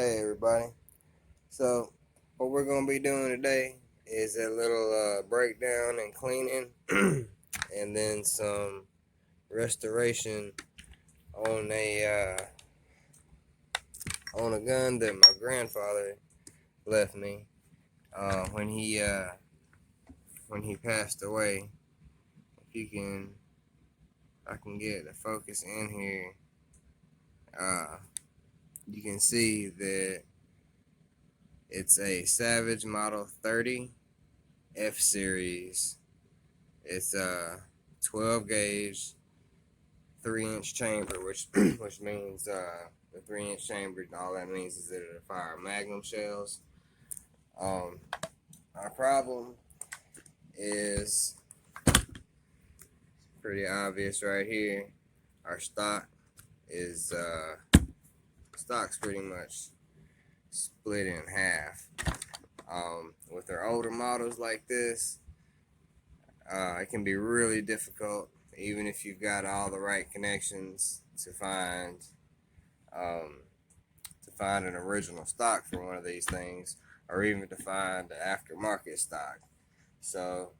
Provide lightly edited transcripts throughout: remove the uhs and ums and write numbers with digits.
Hey everybody. So what we're gonna be doing today is a little breakdown and cleaning, and then some restoration on a gun that my grandfather left me when he passed away. If you can, I can get the focus in here. Uh, you can see that it's a Savage Model 30 F Series. It's a 12 gauge 3-inch chamber, which means the 3-inch chamber. All that means is that it'll fire Magnum shells. Our problem is pretty obvious right here. Our is stock's pretty much split in half. With our older models like this, it can be really difficult, even if you've got all the right connections, to find an original stock for one of these things, or even to find the aftermarket stock. So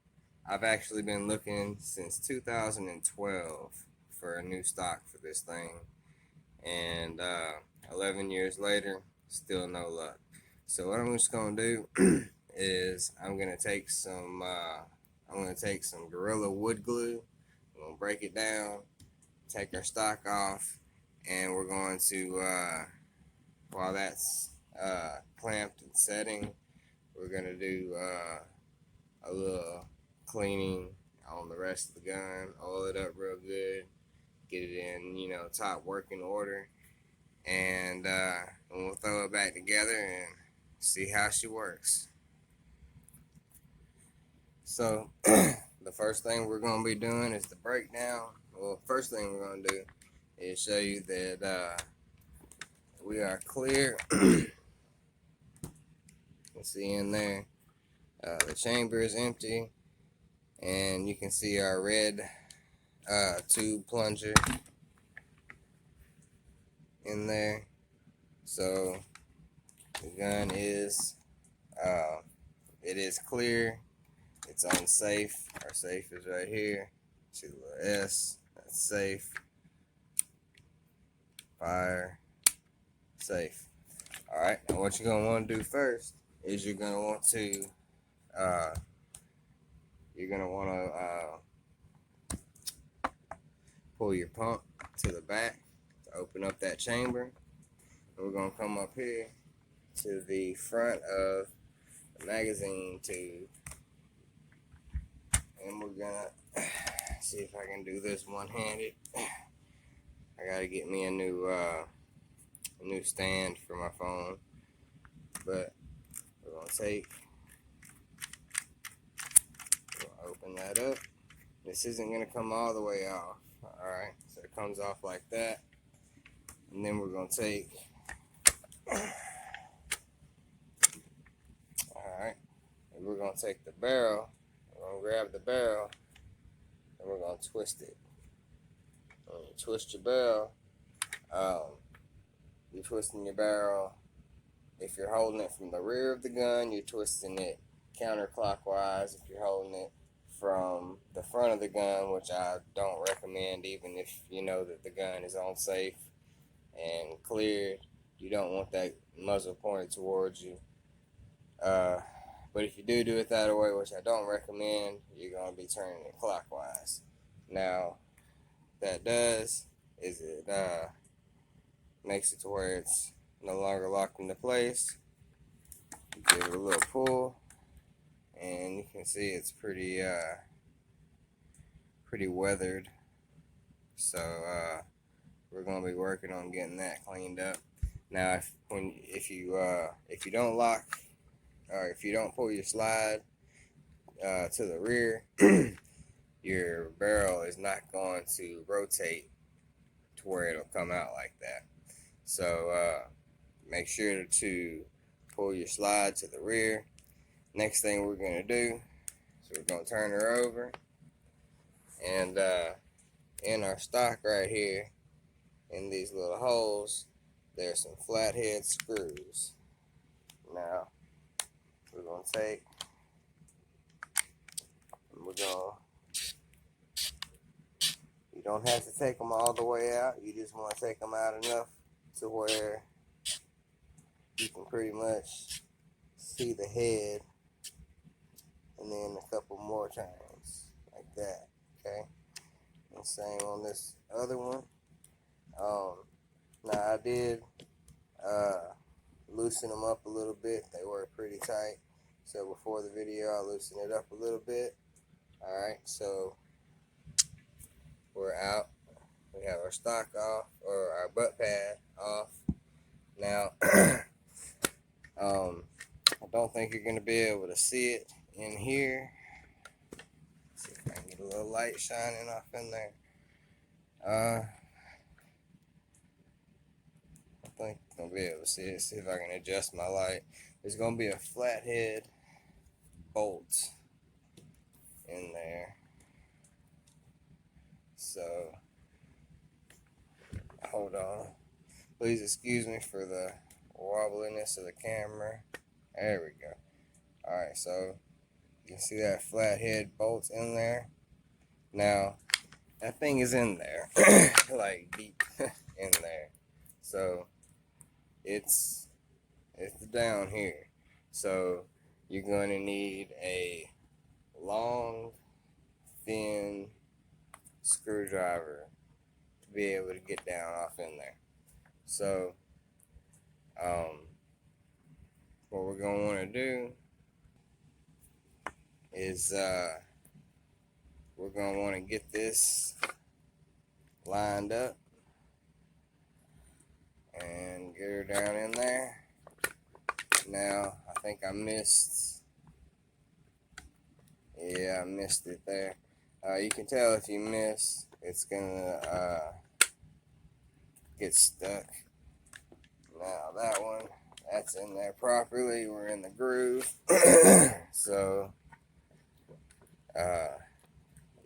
I've actually been looking since 2012 for a new stock for this thing, and 11 years later, still no luck. So what I'm just gonna do is I'm gonna take some Gorilla wood glue. I'm gonna break it down, take our stock off, and we're going to while that's clamped and setting, we're gonna do a little cleaning on the rest of the gun, oil it up real good, get it in, top working order, and we'll throw it back together and see how she works. So the first thing we're going to be doing is the breakdown. Well, first thing we're going to do is show you that we are clear. You can see in there the chamber is empty, and you can see our red tube plunger in there. So the gun is it is clear. It's on safe. Our safe is right here. See the little S. That's safe. Fire. Safe. All right. Now what you're gonna want to do first is you're gonna want to pull your pump to the back to open up that chamber. And we're gonna come up here to the front of the magazine tube, and we're gonna see if I can do this one-handed. I gotta get me a new stand for my phone, but we're gonna open that up. This isn't gonna come all the way off. All right, so it comes off like that, and then we're gonna take. All right, and we're gonna take the barrel. We're gonna grab the barrel, and we're gonna twist it. When you twist your barrel, you're twisting your barrel. If you're holding it from the rear of the gun, you're twisting it counterclockwise. If you're holding it from the front of the gun, which I don't recommend, even if you know that the gun is on safe and cleared, you don't want that muzzle pointed towards you. But if you do it that way, which I don't recommend, you're going to be turning it clockwise. Now, that does is it makes it to where it's no longer locked into place. You give it a little pull, and you can see it's pretty weathered. So we're going to be working on getting that cleaned up. Now, if you don't lock, or if you don't pull your slide to the rear, your barrel is not going to rotate to where it'll come out like that. So make sure to pull your slide to the rear. Next thing we're going to do, so we're going to turn her over, and in our stock right here, in these little holes, there's some flathead screws. Now we're gonna take, and you don't have to take them all the way out. You just want to take them out enough to where you can pretty much see the head, and then a couple more times like that. Okay, and same on this other one. Now I did loosen them up a little bit. They were pretty tight, so before the video I loosened it up a little bit. Alright, so we're out. We have our stock off, or our butt pad off. Now I don't think you're going to be able to see it in here. Let's see if I can get a little light shining off in there. I think I'm going to be able to see it. See if I can adjust my light. There's going to be a flathead bolt in there. So, hold on. Please excuse me for the wobbliness of the camera. There we go. Alright, so you can see that flathead bolt in there. Now, that thing is in there, like deep in there. So, it's down here. So, you're going to need a long, thin screwdriver to be able to get down off in there. So, what we're going to want to do is we're going to want to get this lined up and get her down in there. Now, I think I missed, I missed it there. You can tell if you miss, it's gonna get stuck. Now that one, that's in there properly. We're in the groove. So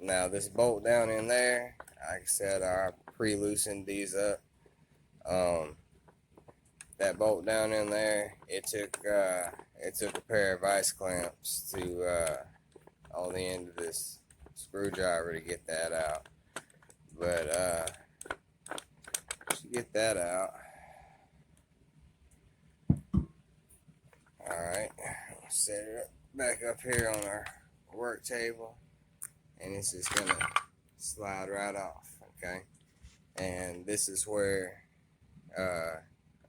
now this bolt down in there, like I said, I pre-loosened these up. That bolt down in there, it took a pair of vice clamps to on the end of this screwdriver to get that out. But to get that out, alright, set it up back up here on our work table, and it's just gonna slide right off. Okay, and this is where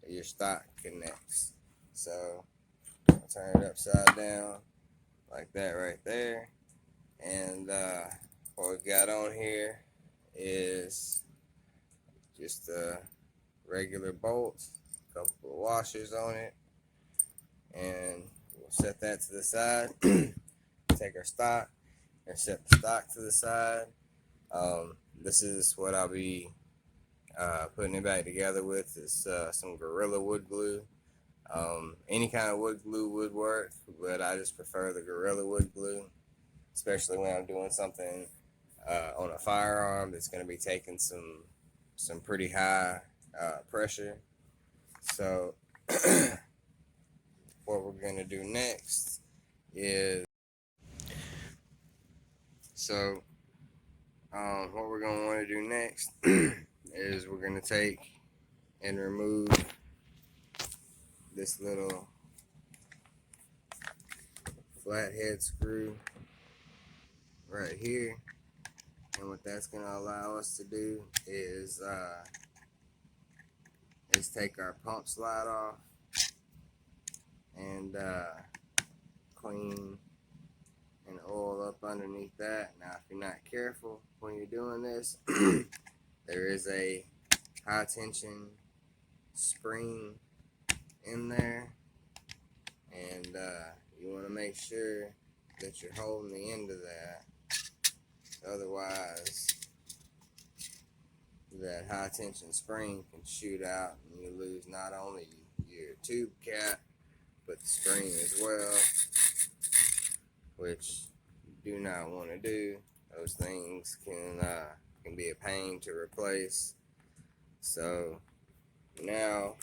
your stock connects. So I'll turn it upside down like that right there, and what we've got on here is just a regular bolt, a couple of washers on it, and we'll set that to the side. Take our stock and set the stock to the side. This is what I'll be putting it back together with, is some Gorilla wood glue. Any kind of wood glue would work, but I just prefer the Gorilla wood glue, especially when I'm doing something on a firearm that's going to be taking some pretty high pressure. So what we're going to do next is, what we're going to want to do next is we're going to take and remove this little flathead screw right here. And what that's going to allow us to do is take our pump slide off and clean and oil up underneath that. Now, if you're not careful when you're doing this, there is a high tension spring in there, and you want to make sure that you're holding the end of that. Otherwise, that high tension spring can shoot out and you lose not only your tube cap but the spring as well, which you do not want to do. Those things can be a pain to replace. So now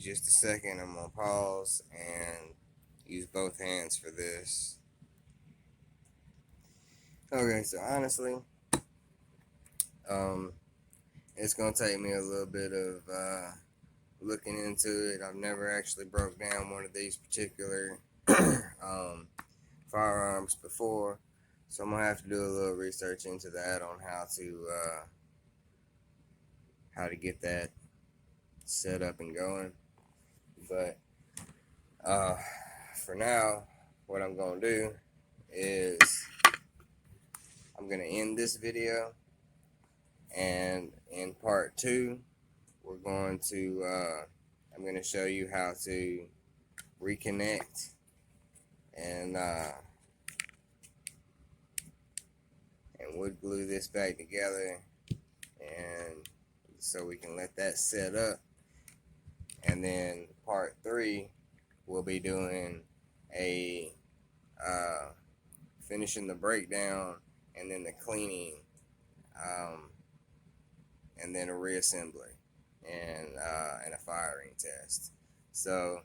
just a second. I'm gonna pause and use both hands for this. Okay, so honestly, it's gonna take me a little bit of looking into it. I've never actually broke down one of these particular firearms before, so I'm gonna have to do a little research into that on how to get that set up and going. But for now, what I'm gonna do is I'm gonna end this video, and in part 2 we're going to I'm gonna show you how to reconnect and wood glue this back together, and so we can let that set up. And then part 3 we'll be doing a finishing the breakdown, and then the cleaning, and then a reassembly and a firing test. So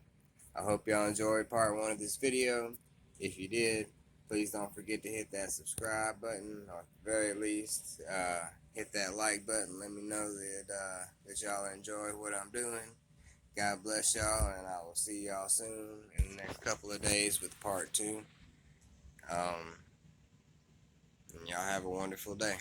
I hope y'all enjoyed part 1 of this video. If you did, please don't forget to hit that subscribe button, or at the very least hit that like button. Let me know that y'all enjoy what I'm doing. God bless y'all, and I will see y'all soon in the next couple of days with part 2. And y'all have a wonderful day.